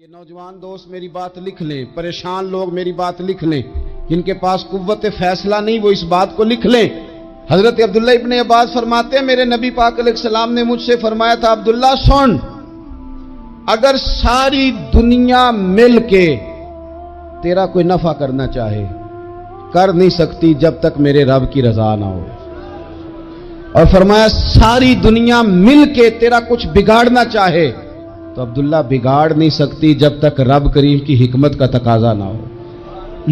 کہ نوجوان دوست میری بات لکھ لیں، پریشان لوگ میری بات لکھ لیں، جن کے پاس قوت فیصلہ نہیں وہ اس بات کو لکھ لیں۔ حضرت عبداللہ ابن عباس فرماتے ہیں میرے نبی پاک علیہ السلام نے مجھ سے فرمایا تھا، عبداللہ سن، اگر ساری دنیا مل کے تیرا کوئی نفع کرنا چاہے کر نہیں سکتی جب تک میرے رب کی رضا نہ ہو، اور فرمایا ساری دنیا مل کے تیرا کچھ بگاڑنا چاہے تو عبداللہ بگاڑ نہیں سکتی جب تک رب کریم کی حکمت کا تقاضا نہ ہو۔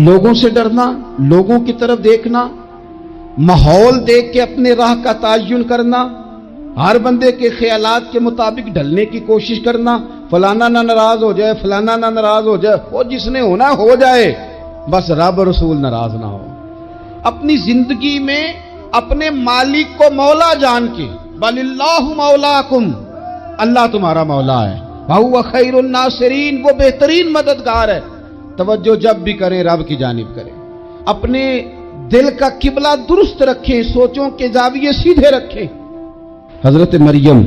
لوگوں سے ڈرنا، لوگوں کی طرف دیکھنا، ماحول دیکھ کے اپنے راہ کا تعین کرنا، ہر بندے کے خیالات کے مطابق ڈھلنے کی کوشش کرنا، فلانا نہ ناراض ہو جائے، فلانا نہ ناراض ہو جائے، وہ جس نے ہونا ہو جائے، بس رب رسول ناراض نہ ہو۔ اپنی زندگی میں اپنے مالک کو مولا جان کے، بل اللہ مولاکم، اللہ تمہارا مولا ہے، وَهُوَ خَيْرُ النَّاصِرِينَ، وہ بہترین مددگار ہے۔ توجہ جب بھی کریں رب کی جانب کریں، اپنے دل کا قبلہ درست رکھیں، سوچوں کے زاویے سیدھے رکھیں۔ حضرت مریم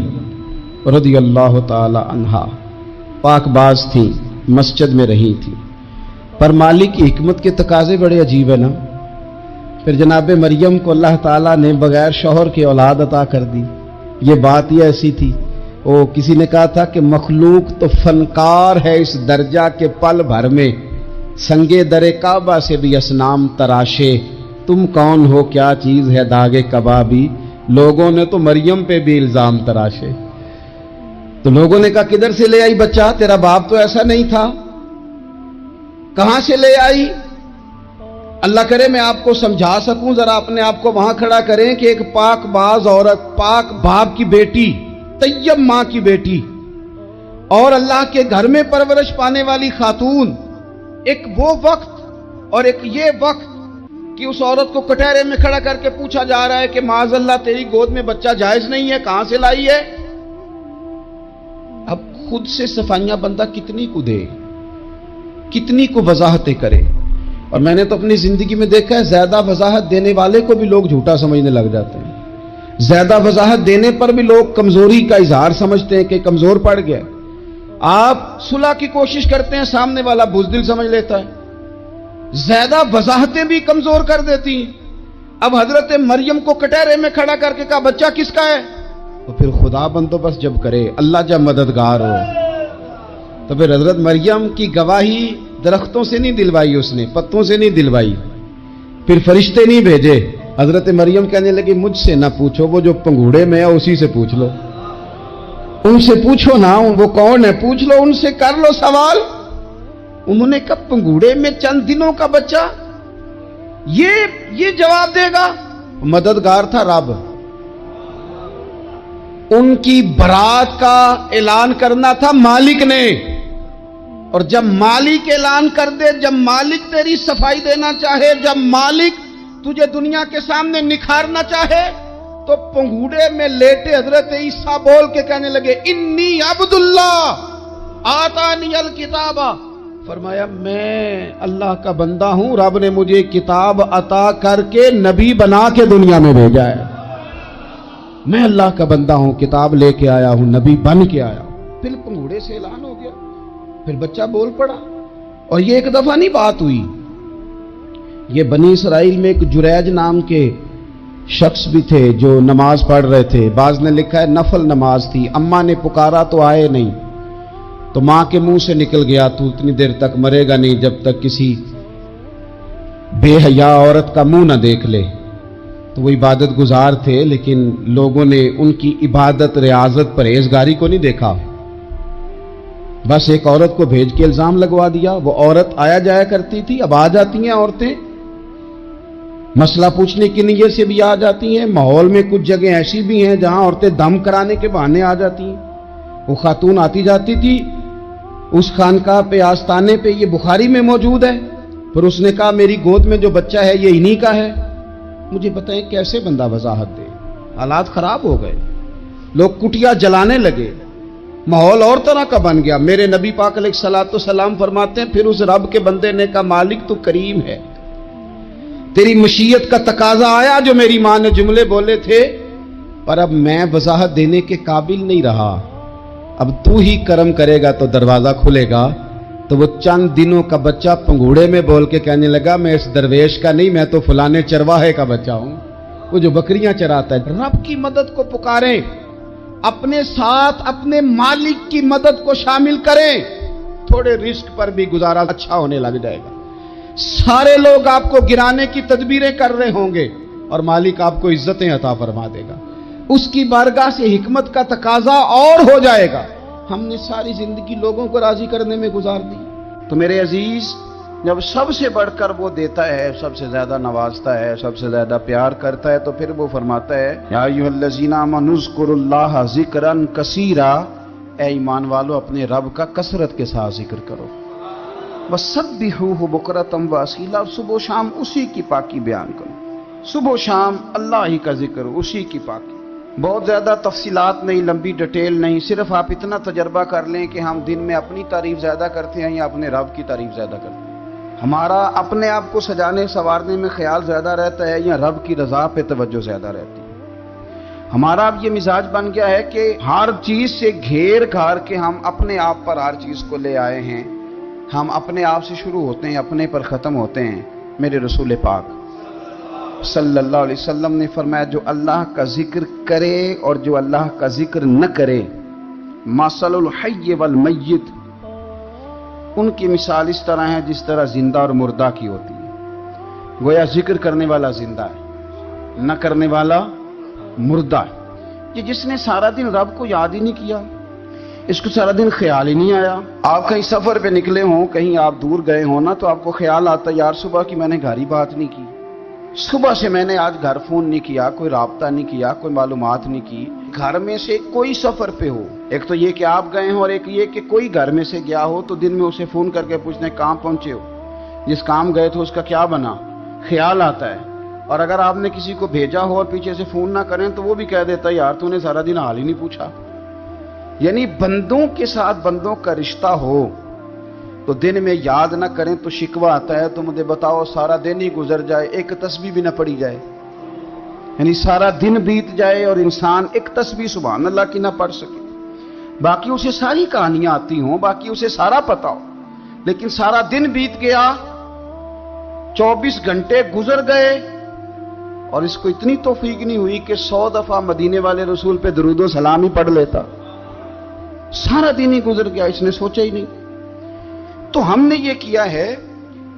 رضی اللہ تعالی عنہا پاک باز تھیں، مسجد میں رہی تھیں، پر مالک کی حکمت کے تقاضے بڑے عجیب ہیں نا۔ پھر جناب مریم کو اللہ تعالیٰ نے بغیر شوہر کے اولاد عطا کر دی۔ یہ بات ہی ایسی تھی، وہ کسی نے کہا تھا کہ مخلوق تو فنکار ہے اس درجہ کے پل بھر میں سنگے در کعبہ سے بھی اصنام تراشے، تم کون ہو کیا چیز ہے داغے کبابی، لوگوں نے تو مریم پہ بھی الزام تراشے۔ تو لوگوں نے کہا کدھر سے لے آئی بچہ، تیرا باپ تو ایسا نہیں تھا، کہاں سے لے آئی؟ اللہ کرے میں آپ کو سمجھا سکوں، ذرا اپنے آپ کو وہاں کھڑا کریں کہ ایک پاک باز عورت، پاک باپ کی بیٹی، طیب ماں کی بیٹی، اور اللہ کے گھر میں پرورش پانے والی خاتون، ایک وہ وقت اور ایک یہ وقت کہ اس عورت کو کٹہرے میں کھڑا کر کے پوچھا جا رہا ہے کہ معاذ اللہ تیری گود میں بچہ جائز نہیں ہے، کہاں سے لائی ہے؟ اب خود سے صفائیاں بندہ کتنی کو دے، کتنی کو وضاحتیں کرے۔ اور میں نے تو اپنی زندگی میں دیکھا ہے زیادہ وضاحت دینے والے کو بھی لوگ جھوٹا سمجھنے لگ جاتے ہیں، زیادہ وضاحت دینے پر بھی لوگ کمزوری کا اظہار سمجھتے ہیں کہ کمزور پڑ گیا۔ آپ صلح کی کوشش کرتے ہیں، سامنے والا بزدل سمجھ لیتا ہے، زیادہ وضاحتیں بھی کمزور کر دیتی ہیں۔ اب حضرت مریم کو کٹہرے میں کھڑا کر کے کہا بچہ کس کا ہے؟ تو پھر خدا بندوبست جب کرے، اللہ جب مددگار ہو، تو پھر حضرت مریم کی گواہی درختوں سے نہیں دلوائی، اس نے پتوں سے نہیں دلوائی، پھر فرشتے نہیں بھیجے۔ حضرت مریم کہنے لگی مجھ سے نہ پوچھو، وہ جو پنگوڑے میں ہے اسی سے پوچھ لو، ان سے پوچھو نا، وہ کون ہے پوچھ لو، ان سے کر لو سوال۔ انہوں نے کہا پنگوڑے میں چند دنوں کا بچہ، یہ جواب دے گا؟ مددگار تھا رب، ان کی برات کا اعلان کرنا تھا مالک نے، اور جب مالک اعلان کر دے، جب مالک تیری صفائی دینا چاہے، جب مالک تجھے دنیا کے سامنے نکھارنا چاہے، تو پنگوڑے میں لیٹے حضرت عیسیٰ بول کے کہنے لگے انی عبداللہ آتانی الکتاب، فرمایا میں اللہ کا بندہ ہوں، رب نے مجھے کتاب عطا کر کے نبی بنا کے دنیا میں بھیجا ہے، میں اللہ کا بندہ ہوں، کتاب لے کے آیا ہوں، نبی بن کے آیا ہوں۔ پھر پنگوڑے سے اعلان ہو گیا، پھر بچہ بول پڑا۔ اور یہ ایک دفعہ نہیں بات ہوئی، یہ بنی اسرائیل میں ایک جریج نام کے شخص بھی تھے جو نماز پڑھ رہے تھے، بعض نے لکھا ہے نفل نماز تھی، اماں نے پکارا تو آئے نہیں، تو ماں کے منہ سے نکل گیا تو اتنی دیر تک مرے گا نہیں جب تک کسی بے حیا عورت کا منہ نہ دیکھ لے۔ تو وہ عبادت گزار تھے، لیکن لوگوں نے ان کی عبادت، ریاضت، پرہیزگاری کو نہیں دیکھا، بس ایک عورت کو بھیج کے الزام لگوا دیا۔ وہ عورت آیا جایا کرتی تھی، اب آ جاتی ہیں عورتیں، مسئلہ پوچھنے کی نیت سے بھی آ جاتی ہیں۔ ماحول میں کچھ جگہ ایسی بھی ہیں جہاں عورتیں دم کرانے کے بہانے آ جاتی ہیں۔ وہ خاتون آتی جاتی تھی اس خانقاہ پہ، آستانے پہ، یہ بخاری میں موجود ہے، پھر اس نے کہا میری گود میں جو بچہ ہے یہ انہی کا ہے۔ مجھے بتائیں کیسے بندہ وضاحت دے؟ حالات خراب ہو گئے، لوگ کٹیا جلانے لگے، ماحول اور طرح کا بن گیا۔ میرے نبی پاک علیہ الصلوۃ والسلام فرماتے ہیں پھر اس رب کے بندے نے کہا مالک تو کریم ہے، تیری مشیت کا تقاضا آیا جو میری ماں نے جملے بولے تھے، پر اب میں وضاحت دینے کے قابل نہیں رہا، اب تو ہی کرم کرے گا تو دروازہ کھلے گا، تو وہ چند دنوں کا بچہ پنگوڑے میں بول کے کہنے لگا میں اس درویش کا نہیں، میں تو فلانے چرواہے کا بچہ ہوں، وہ جو بکریاں چراتا ہے۔ رب کی مدد کو پکاریں، اپنے ساتھ اپنے مالک کی مدد کو شامل کریں، تھوڑے رزق پر بھی گزارا اچھا ہونے لگ جائے گا۔ سارے لوگ آپ کو گرانے کی تدبیریں کر رہے ہوں گے اور مالک آپ کو عزتیں عطا فرما دے گا، اس کی بارگاہ سے حکمت کا تقاضا اور ہو جائے گا۔ ہم نے ساری زندگی لوگوں کو راضی کرنے میں گزار دی۔ تو میرے عزیز، جب سب سے بڑھ کر وہ دیتا ہے، سب سے زیادہ نوازتا ہے، سب سے زیادہ پیار کرتا ہے، تو پھر وہ فرماتا ہے یا ایھا الذین آمنوا اذکروا اللہ ذکرا کثیرا، اے ایمان والو اپنے رب کا کثرت کے ساتھ ذکر کرو، وسبحوہ بکرۃ واصیلا، صبح و شام اسی کی پاکی بیان کرو، صبح و شام اللہ ہی کا ذکر، اسی کی پاکی۔ بہت زیادہ تفصیلات نہیں، لمبی ڈیٹیل نہیں، صرف آپ اتنا تجربہ کر لیں کہ ہم دن میں اپنی تعریف زیادہ کرتے ہیں یا اپنے رب کی تعریف زیادہ کرتے ہیں، ہمارا اپنے آپ کو سجانے سنوارنے میں خیال زیادہ رہتا ہے یا رب کی رضا پہ توجہ زیادہ رہتی ہے۔ ہمارا اب یہ مزاج بن گیا ہے کہ ہر چیز سے گھیر گھار کے ہم اپنے آپ پر ہر چیز کو لے آئے ہیں، ہم اپنے آپ سے شروع ہوتے ہیں، اپنے پر ختم ہوتے ہیں۔ میرے رسول پاک صلی اللہ علیہ وسلم نے فرمایا جو اللہ کا ذکر کرے اور جو اللہ کا ذکر نہ کرے، مثل الحی والمیت، ان کی مثال اس طرح ہے جس طرح زندہ اور مردہ کی ہوتی ہے۔ گویا ذکر کرنے والا زندہ ہے، نہ کرنے والا مردہ ہے۔ کہ جس نے سارا دن رب کو یاد ہی نہیں کیا، اس کو سارا دن خیال ہی نہیں آیا۔ آپ کہیں سفر پہ نکلے ہوں، کہیں آپ دور گئے ہوں نا، تو آپ کو خیال آتا یار صبح کی میں نے گھر ہی بات نہیں کی، صبح سے میں نے آج گھر فون نہیں کیا، کوئی رابطہ نہیں کیا، کوئی معلومات نہیں کی۔ گھر میں سے کوئی سفر پہ ہو، ایک تو یہ کہ آپ گئے ہوں اور ایک یہ کہ کوئی گھر میں سے گیا ہو، تو دن میں اسے فون کر کے پوچھنے کہاں پہنچے ہو، جس کام گئے تھے اس کا کیا بنا، خیال آتا ہے۔ اور اگر آپ نے کسی کو بھیجا ہو اور پیچھے سے فون نہ کریں تو وہ بھی کہہ دیتا یار تو نے سارا دن حال ہی نہیں پوچھا۔ یعنی بندوں کے ساتھ بندوں کا رشتہ ہو تو دن میں یاد نہ کریں تو شکوہ آتا ہے، تو مجھے بتاؤ سارا دن ہی گزر جائے ایک تسبیح بھی نہ پڑھی جائے، یعنی سارا دن بیت جائے اور انسان ایک تسبیح سبحان اللہ کی نہ پڑھ سکے، باقی اسے ساری کہانیاں آتی ہوں، باقی اسے سارا پتا ہو، لیکن سارا دن بیت گیا، 24 گھنٹے گزر گئے اور اس کو اتنی توفیق نہیں ہوئی کہ 100 دفعہ مدینے والے رسول پہ درود و سلام ہی پڑھ لیتا، سارا دن ہی گزر گیا، اس نے سوچا ہی نہیں۔ تو ہم نے یہ کیا ہے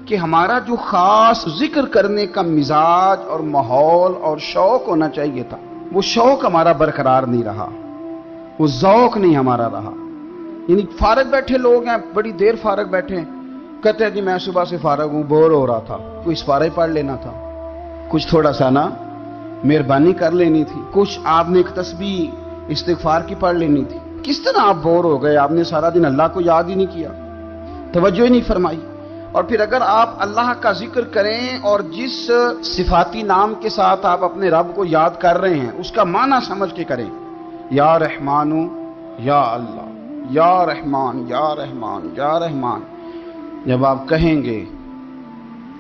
کہ ہمارا جو خاص ذکر کرنے کا مزاج اور ماحول اور شوق ہونا چاہیے تھا، وہ شوق ہمارا برقرار نہیں رہا، وہ ذوق نہیں ہمارا رہا۔ یعنی فارغ بیٹھے لوگ ہیں، بڑی دیر فارغ بیٹھے ہیں، کہتے ہیں کہ میں صبح سے فارغ ہوں، بور ہو رہا تھا، کوئی سپارے پڑھ لینا تھا، کچھ تھوڑا سا نا مہربانی کر لینی تھی، کچھ آپ نے ایک تسبیح استغفار کی پڑھ لینی تھی۔ کس طرح آپ بور ہو گئے؟ آپ نے سارا دن اللہ کو یاد ہی نہیں کیا، توجہ ہی نہیں فرمائی۔ اور پھر اگر آپ اللہ کا ذکر کریں اور جس صفاتی نام کے ساتھ آپ اپنے رب کو یاد کر رہے ہیں اس کا معنی سمجھ کے کریں، یا رحمان یا اللہ، یا رحمان یا رحمان یا رحمان، جب آپ کہیں گے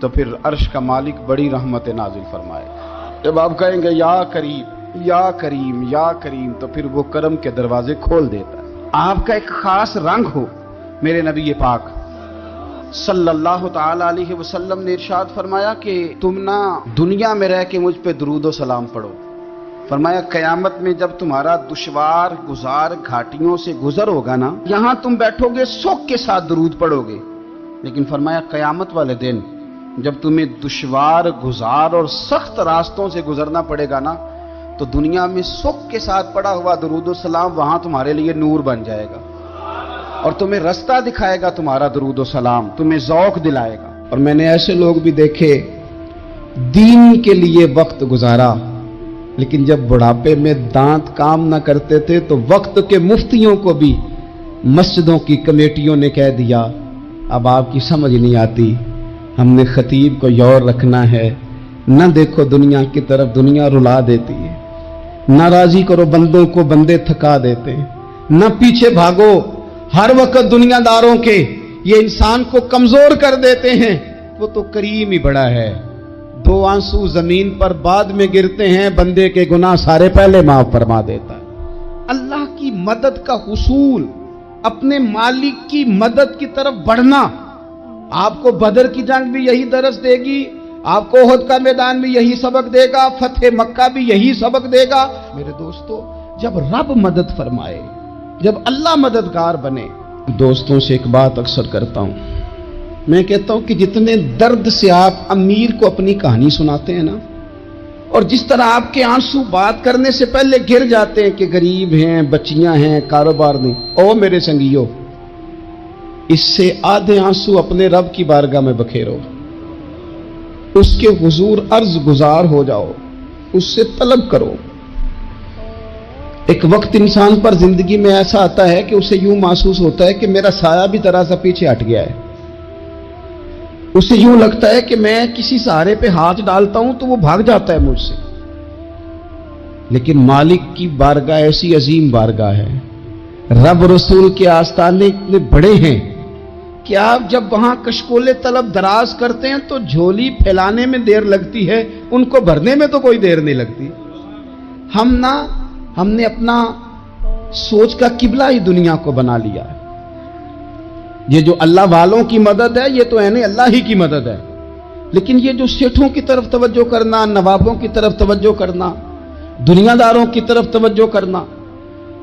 تو پھر عرش کا مالک بڑی رحمت نازل فرمائے گا۔ جب آپ کہیں گے یا کریم یا کریم یا کریم، تو پھر وہ کرم کے دروازے کھول دیتا ہے۔ آپ کا ایک خاص رنگ ہو۔ میرے نبی پاک صلی اللہ تعالی علیہ وسلم نے ارشاد فرمایا کہ تم نہ دنیا میں رہ کے مجھ پہ درود و سلام پڑھو، فرمایا قیامت میں جب تمہارا دشوار گزار گھاٹیوں سے گزر ہوگا نا، یہاں تم بیٹھو گے سوگ کے ساتھ درود پڑھو گے، لیکن فرمایا قیامت والے دن جب تمہیں دشوار گزار اور سخت راستوں سے گزرنا پڑے گا نا، تو دنیا میں سوگ کے ساتھ پڑا ہوا درود و سلام وہاں تمہارے لیے نور بن جائے گا اور تمہیں رستہ دکھائے گا تمہارا درود و سلام، تمہیں ذوق دلائے گا۔ اور میں نے ایسے لوگ بھی دیکھے دین کے لیے وقت گزارا، لیکن جب بڑھاپے میں دانت کام نہ کرتے تھے تو وقت کے مفتیوں کو بھی مسجدوں کی کمیٹیوں نے کہہ دیا اب آپ کی سمجھ نہیں آتی، ہم نے خطیب کو یور رکھنا ہے، نہ دیکھو دنیا کی طرف، دنیا رلا دیتی ہے، نہ راضی کرو بندوں کو، بندے تھکا دیتے ہیں، نہ پیچھے بھاگو ہر وقت دنیا داروں کے، یہ انسان کو کمزور کر دیتے ہیں۔ وہ تو کریم ہی بڑا ہے، 2 آنسو زمین پر بعد میں گرتے ہیں، بندے کے گناہ سارے پہلے معاف فرما دیتا ہے۔ اللہ کی مدد کا حصول اپنے مالک کی مدد کی طرف بڑھنا. آپ کو بدر کی جنگ بھی یہی درس دے گی, آپ کو احد کا میدان بھی یہی سبق دے گا, فتح مکہ بھی یہی سبق دے گا. میرے دوستو, جب رب مدد فرمائے, جب اللہ مددگار بنے. دوستوں سے ایک بات اکثر کرتا ہوں, میں کہتا ہوں کہ جتنے درد سے آپ امیر کو اپنی کہانی سناتے ہیں نا, اور جس طرح آپ کے آنسو بات کرنے سے پہلے گر جاتے ہیں کہ غریب ہیں, بچیاں ہیں, کاروبار نہیں, او میرے سنگیو, اس سے آدھے آنسو اپنے رب کی بارگاہ میں بکھیرو, اس کے حضور عرض گزار ہو جاؤ, اس سے طلب کرو. ایک وقت انسان پر زندگی میں ایسا آتا ہے کہ اسے یوں محسوس ہوتا ہے کہ میرا سایہ بھی ذرا سا پیچھے ہٹ گیا ہے. اسے یوں لگتا ہے کہ میں کسی سہارے پہ ہاتھ ڈالتا ہوں تو وہ بھاگ جاتا ہے مجھ سے. لیکن مالک کی بارگاہ ایسی عظیم بارگاہ ہے, رب رسول کے آستانے اتنے بڑے ہیں کہ آپ جب وہاں کشکول طلب دراز کرتے ہیں تو جھولی پھیلانے میں دیر لگتی ہے, ان کو بھرنے میں تو کوئی دیر نہیں لگتی. ہم نے اپنا سوچ کا قبلہ ہی دنیا کو بنا لیا ہے. یہ جو اللہ والوں کی مدد ہے یہ تو یعنی اللہ ہی کی مدد ہے, لیکن یہ جو سیٹھوں کی طرف توجہ کرنا, نوابوں کی طرف توجہ کرنا, دنیا داروں کی طرف توجہ کرنا,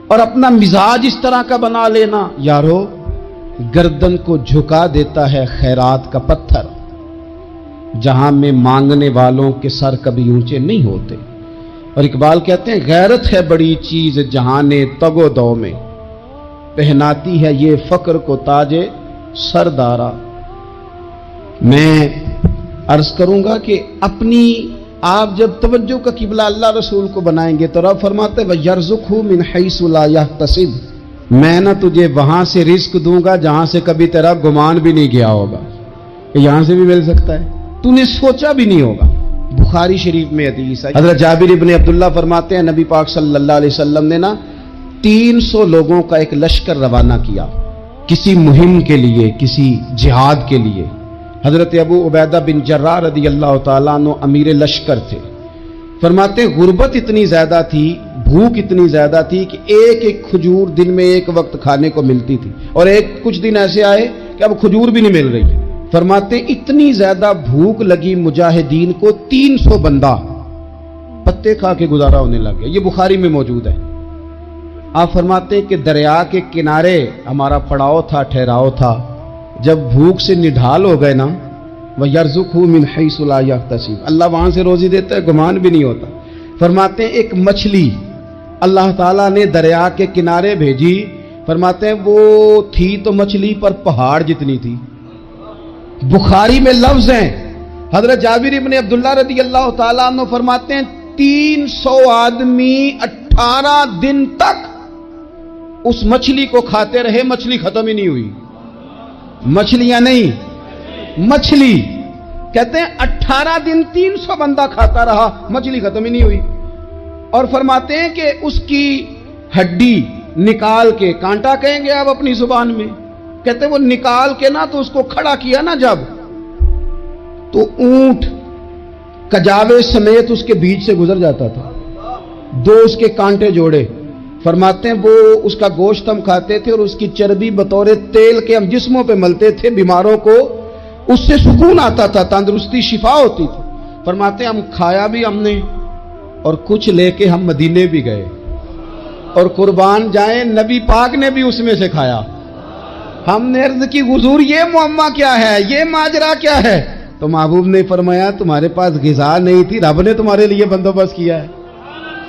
اور اپنا مزاج اس طرح کا بنا لینا, یارو گردن کو جھکا دیتا ہے خیرات کا پتھر, جہاں میں مانگنے والوں کے سر کبھی اونچے نہیں ہوتے. اور اقبال کہتے ہیں غیرت ہے بڑی چیز جہان تگ و دو میں, پہناتی ہے یہ فقر کو تاج سردارا. میں عرض کروں گا کہ اپنی آپ جب توجہ کا قبلہ اللہ رسول کو بنائیں گے تو رب فرماتے ہیں وَيَرْزُقْهُ مِنْ حَيْثُ لَا يَحْتَسِبُ, میں نہ تجھے وہاں سے رزق دوں گا جہاں سے کبھی تیرا گمان بھی نہیں گیا ہوگا کہ یہاں سے بھی مل سکتا ہے, تو نے سوچا بھی نہیں ہوگا. بخاری شریف میں حدیث ہے, حضرت جابر ابن عبداللہ فرماتے ہیں نبی پاک صلی اللہ علیہ وسلم نے 300 لوگوں کا ایک لشکر روانہ کیا کسی مہم کے لیے, کسی جہاد کے لیے. حضرت ابو عبیدہ بن جراح رضی اللہ تعالیٰ عنہ امیر لشکر تھے. فرماتے ہیں غربت اتنی زیادہ تھی, بھوک اتنی زیادہ تھی کہ ایک ایک کھجور دن میں ایک وقت کھانے کو ملتی تھی, اور کچھ دن ایسے آئے کہ اب کھجور بھی نہیں مل رہی. فرماتے ہیں اتنی زیادہ بھوک لگی مجاہدین کو 300 بندہ پتے کھا کے گزارا ہونے لگ گیا. یہ بخاری میں موجود ہے. آپ فرماتے ہیں کہ دریا کے کنارے ہمارا پڑاؤ تھا, ٹھہراؤ تھا. جب بھوک سے نڈھال ہو گئے نا, وَيَرْزُقْهُ مِنْ حَيْثُ لَا يَحْتَسِبُ, اللہ وہاں سے روزی دیتا ہے, گمان بھی نہیں ہوتا. فرماتے ہیں ایک مچھلی اللہ تعالیٰ نے دریا کے کنارے بھیجی. فرماتے ہیں وہ تھی تو مچھلی پر پہاڑ جتنی تھی. بخاری میں لفظ ہیں, حضرت جابر ابن عبداللہ رضی اللہ تعالیٰ عنہ فرماتے ہیں 300 آدمی 18 دن تک اس مچھلی کو کھاتے رہے, مچھلی ختم ہی نہیں ہوئی. مچھلیاں نہیں, مچھلی. کہتے ہیں 18 دن 300 بندہ کھاتا رہا, مچھلی ختم ہی نہیں ہوئی. اور فرماتے ہیں کہ اس کی ہڈی نکال کے, کانٹا کہیں گے آپ اپنی زبان میں, کہتے ہیں وہ نکال کے نا تو اس کو کھڑا کیا نا جب, تو اونٹ کجاوے سمیت اس کے بیچ سے گزر جاتا تھا, 2 اس کے کانٹے جوڑے. فرماتے ہیں وہ اس کا گوشت ہم کھاتے تھے اور اس کی چربی بطور تیل کے ہم جسموں پہ ملتے تھے, بیماروں کو اس سے سکون آتا تھا, تندرستی شفا ہوتی تھی. فرماتے ہیں ہم کھایا بھی ہم نے, اور کچھ لے کے ہم مدینے بھی گئے, اور قربان جائیں نبی پاک نے بھی اس میں سے کھایا. ہم نے عرض کی حضور یہ معمہ کیا ہے, یہ ماجرا کیا ہے؟ تو محبوب نے فرمایا تمہارے پاس غذا نہیں تھی, رب نے تمہارے لیے بندوبست کیا ہے,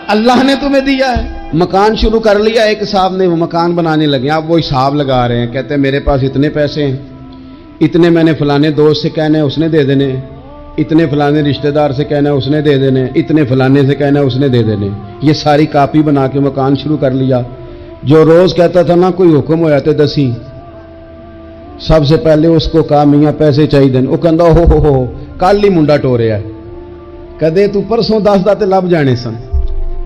اللہ نے تمہیں دیا ہے. مکان شروع کر لیا, ایک صاحب نے وہ مکان بنانے لگے. آپ وہ حساب لگا رہے ہیں, کہتے ہیں میرے پاس اتنے پیسے ہیں, اتنے میں نے فلانے دوست سے کہنا ہے اس نے دے دینے, اتنے فلانے رشتہ دار سے کہنا ہے اس نے دے دینے, اتنے فلانے سے کہنا ہے اس نے دے دینے. یہ ساری کاپی بنا کے مکان شروع کر لیا. جو روز کہتا تھا نا کوئی حکم ہو جاتے 10 سب سے پہلے اس کو کہا میاں پیسے چاہیے دن. وہ کہندا ہو کل ہی منڈا ٹوریا ہے, کدے تو پرسوں 10 داتے لب جانے سن.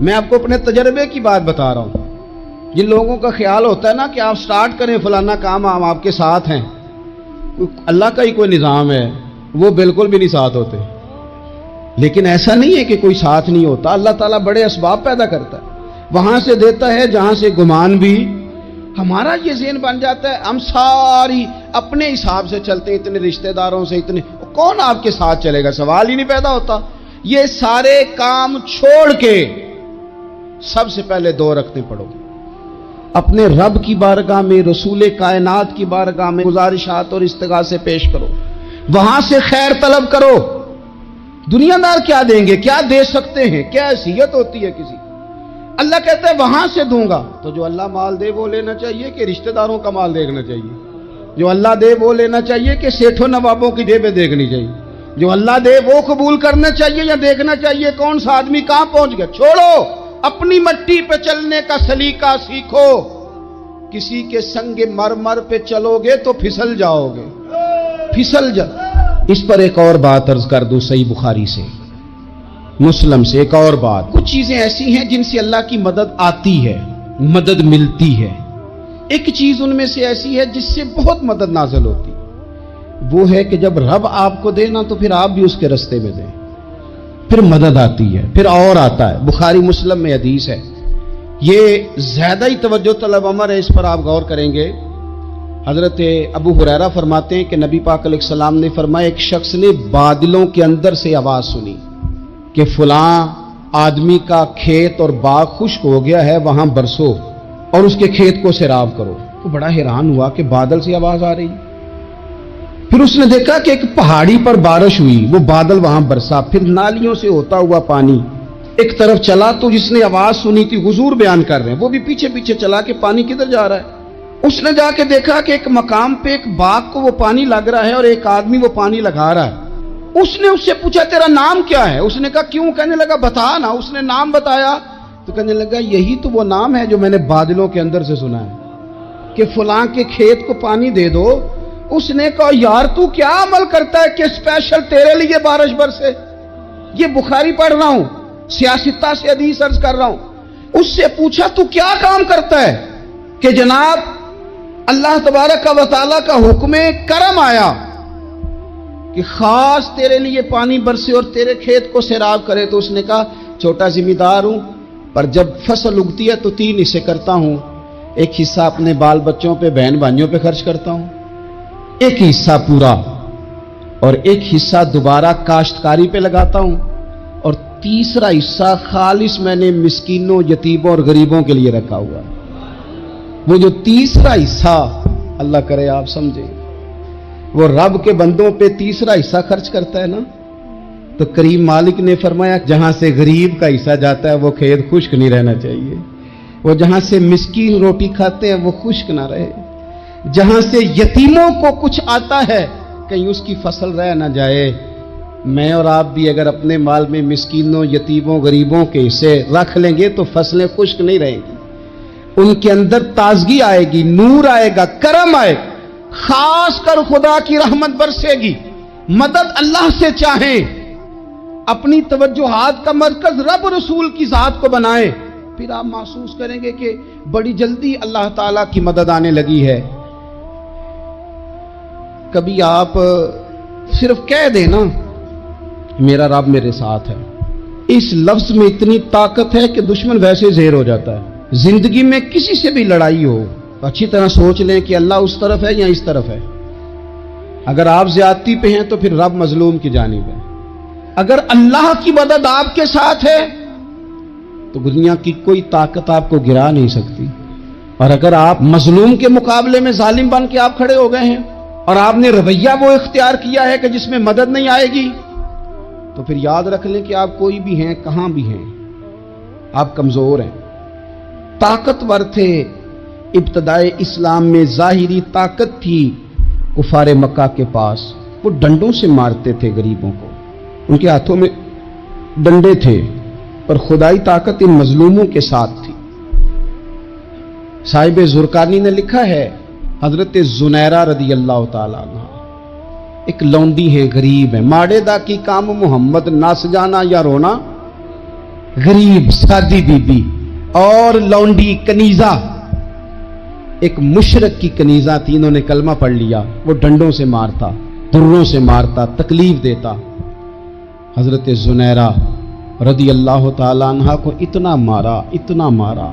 میں آپ کو اپنے تجربے کی بات بتا رہا ہوں. جن لوگوں کا خیال ہوتا ہے نا کہ آپ سٹارٹ کریں فلانا کام, ہم آپ کے ساتھ ہیں, اللہ کا ہی کوئی نظام ہے, وہ بالکل بھی نہیں ساتھ ہوتے. لیکن ایسا نہیں ہے کہ کوئی ساتھ نہیں ہوتا, اللہ تعالیٰ بڑے اسباب پیدا کرتا ہے, وہاں سے دیتا ہے جہاں سے گمان بھی ہمارا یہ ذہن بن جاتا ہے، ہم ساری اپنے حساب سے چلتے ہیں، اتنے رشتہ داروں سے، اتنے کون آپ کے ساتھ چلے گا، سوال ہی نہیں پیدا ہوتا۔ یہ سارے کام چھوڑ کے سب سے پہلے 2 رکعتیں پڑھو، اپنے رب کی بارگاہ میں، رسول کائنات کی بارگاہ میں گزارشات اور استغاثے پیش کرو، وہاں سے خیر طلب کرو۔ دنیا دار کیا دیں گے، کیا دے سکتے ہیں، کیا حیثیت ہوتی ہے کسی، اللہ کہتا ہے وہاں سے دوں گا۔ تو جو اللہ مال دے وہ لینا چاہیے کہ رشتہ داروں کا مال دیکھنا چاہیے؟ جو اللہ دے وہ لینا چاہیے کہ سیٹھوں نوابوں کی جیبیں دیکھنی چاہیے؟ جو اللہ دے وہ قبول کرنا چاہیے یا دیکھنا چاہیے کون سا آدمی کہاں پہنچ گیا؟ چھوڑو، اپنی مٹی پہ چلنے کا سلیقہ سیکھو۔ کسی کے سنگ مرمر پہ چلو گے تو پھسل جاؤ گے، پھسل جا۔ اس پر ایک اور بات عرض کر دوں، صحیح بخاری سے، مسلم سے ایک اور بات۔ کچھ چیزیں ایسی ہیں جن سے اللہ کی مدد آتی ہے، مدد ملتی ہے۔ ایک چیز ان میں سے ایسی ہے جس سے بہت مدد نازل ہوتی، وہ ہے کہ جب رب آپ کو دے نا تو پھر آپ بھی اس کے رستے میں دیں، پھر مدد آتی ہے، پھر اور آتا ہے۔ بخاری مسلم میں حدیث ہے، یہ زیادہ ہی توجہ طلب امر ہے، اس پر آپ غور کریں گے۔ حضرت ابو ہریرہ فرماتے ہیں کہ نبی پاک علیہ السلام نے فرمایا، ایک شخص نے بادلوں کے اندر سے آواز سنی کہ فلاں آدمی کا کھیت اور باغ خشک ہو گیا ہے، وہاں برسو اور اس کے کھیت کو سیراب کرو۔ وہ بڑا حیران ہوا کہ بادل سے آواز آ رہی۔ پھر اس نے دیکھا کہ ایک پہاڑی پر بارش ہوئی، وہ بادل وہاں برسا، پھر نالیوں سے ہوتا ہوا پانی ایک طرف چلا۔ تو جس نے آواز سنی تھی، حضور بیان کر رہے ہیں، وہ بھی پیچھے پیچھے چلا کہ پانی کدھر جا رہا ہے۔ اس نے جا کے دیکھا کہ ایک مقام پہ ایک باغ کو وہ پانی لگ رہا ہے اور ایک آدمی وہ پانی لگا رہا ہے۔ اس نے اس سے پوچھا تیرا نام کیا ہے؟ اس نے کہا کیوں؟ کہنے لگا بتا نا۔ اس نے نام بتایا تو کہنے لگا یہی تو وہ نام ہے جو میں نے بادلوں کے اندر سے سنا ہے کہ فلاں کے کھیت کو پانی دے دو۔ اس نے کہا یار تو کیا عمل کرتا ہے کہ اسپیشل تیرے لیے بارش برسے؟ یہ بخاری پڑھ رہا ہوں، سیاستہ سے حدیث عرض کر رہا ہوں۔ اس سے پوچھا تو کیا کام کرتا ہے کہ جناب اللہ تبارک و تعالیٰ کا حکم کرم آیا کہ خاص تیرے لیے پانی برسے اور تیرے کھیت کو سیراب کرے؟ تو اس نے کہا چھوٹا ذمہ دار ہوں، پر جب فصل اگتی ہے تو 3 حصے کرتا ہوں، ایک حصہ اپنے بال بچوں پہ، بہن بھائیوں پہ خرچ کرتا ہوں، ایک حصہ پورا، اور ایک حصہ دوبارہ کاشتکاری پہ لگاتا ہوں، اور تیسرا حصہ خالص میں نے مسکینوں، یتیموں اور غریبوں کے لیے رکھا ہوا ہے۔ وہ جو تیسرا حصہ، اللہ کرے آپ سمجھیں، وہ رب کے بندوں پہ تیسرا حصہ خرچ کرتا ہے نا، تو کریم مالک نے فرمایا جہاں سے غریب کا حصہ جاتا ہے وہ کھیت خشک نہیں رہنا چاہیے، وہ جہاں سے مسکین روٹی کھاتے ہیں وہ خشک نہ رہے، جہاں سے یتیموں کو کچھ آتا ہے کہیں اس کی فصل رہ نہ جائے۔ میں اور آپ بھی اگر اپنے مال میں مسکینوں، یتیموں، غریبوں کے حصے رکھ لیں گے تو فصلیں خشک نہیں رہیں گی، ان کے اندر تازگی آئے گی، نور آئے گا، کرم آئے گا، خاص کر خدا کی رحمت برسے گی۔ مدد اللہ سے چاہیں، اپنی توجہات کا مرکز رب رسول کی ذات کو بنائیں، پھر آپ محسوس کریں گے کہ بڑی جلدی اللہ تعالیٰ کی مدد آنے لگی ہے۔ کبھی آپ صرف کہہ دیں نا میرا رب میرے ساتھ ہے، اس لفظ میں اتنی طاقت ہے کہ دشمن ویسے زہر ہو جاتا ہے۔ زندگی میں کسی سے بھی لڑائی ہو، اچھی طرح سوچ لیں کہ اللہ اس طرف ہے یا اس طرف ہے۔ اگر آپ زیادتی پہ ہیں تو پھر رب مظلوم کی جانب ہے۔ اگر اللہ کی مدد آپ کے ساتھ ہے تو دنیا کی کوئی طاقت آپ کو گرا نہیں سکتی، اور اگر آپ مظلوم کے مقابلے میں ظالم بن کے آپ کھڑے ہو گئے ہیں اور آپ نے رویہ وہ اختیار کیا ہے کہ جس میں مدد نہیں آئے گی، تو پھر یاد رکھ لیں کہ آپ کوئی بھی ہیں، کہاں بھی ہیں، آپ کمزور ہیں۔ طاقتور تھے ابتدائے اسلام میں، ظاہری طاقت تھی کفار مکہ کے پاس، وہ ڈنڈوں سے مارتے تھے غریبوں کو، ان کے ہاتھوں میں ڈنڈے تھے، پر خدائی طاقت ان مظلوموں کے ساتھ تھی۔ صاحب زرقانی نے لکھا ہے، حضرت زنیرہ رضی اللہ تعالیٰ عنہ ایک لونڈی ہے، غریب ہے، ماڑے دا کی کام محمد نس جانا یا رونا، غریب سادی بی بی اور لونڈی کنیزہ، ایک مشرک کی کنیزہ تھی، انہوں نے کلمہ پڑھ لیا، وہ ڈنڈوں سے مارتا، دروں سے مارتا، تکلیف دیتا۔ حضرت زنیرہ رضی اللہ تعالیٰ عنہ کو اتنا مارا، اتنا مارا۔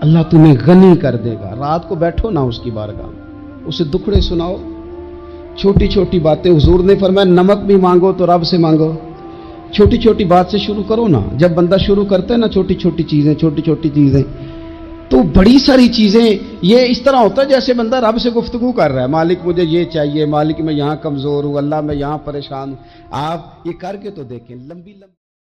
اللہ تمہیں غنی کر دے گا. رات کو بیٹھو نا اس کی بارگاہ میں, اسے دکھڑے سناؤ, چھوٹی چھوٹی باتیں. حضور نے فرمایا نمک بھی مانگو تو رب سے مانگو. چھوٹی چھوٹی بات سے شروع کرو نا. جب بندہ شروع کرتا ہے نا چھوٹی چھوٹی چیزیں تو بڑی ساری چیزیں یہ اس طرح ہوتا ہے جیسے بندہ رب سے گفتگو کر رہا ہے. مالک مجھے یہ چاہیے, مالک میں یہاں کمزور ہوں, اللہ میں یہاں پریشان ہوں. آپ یہ کر کے تو دیکھیں, لمبی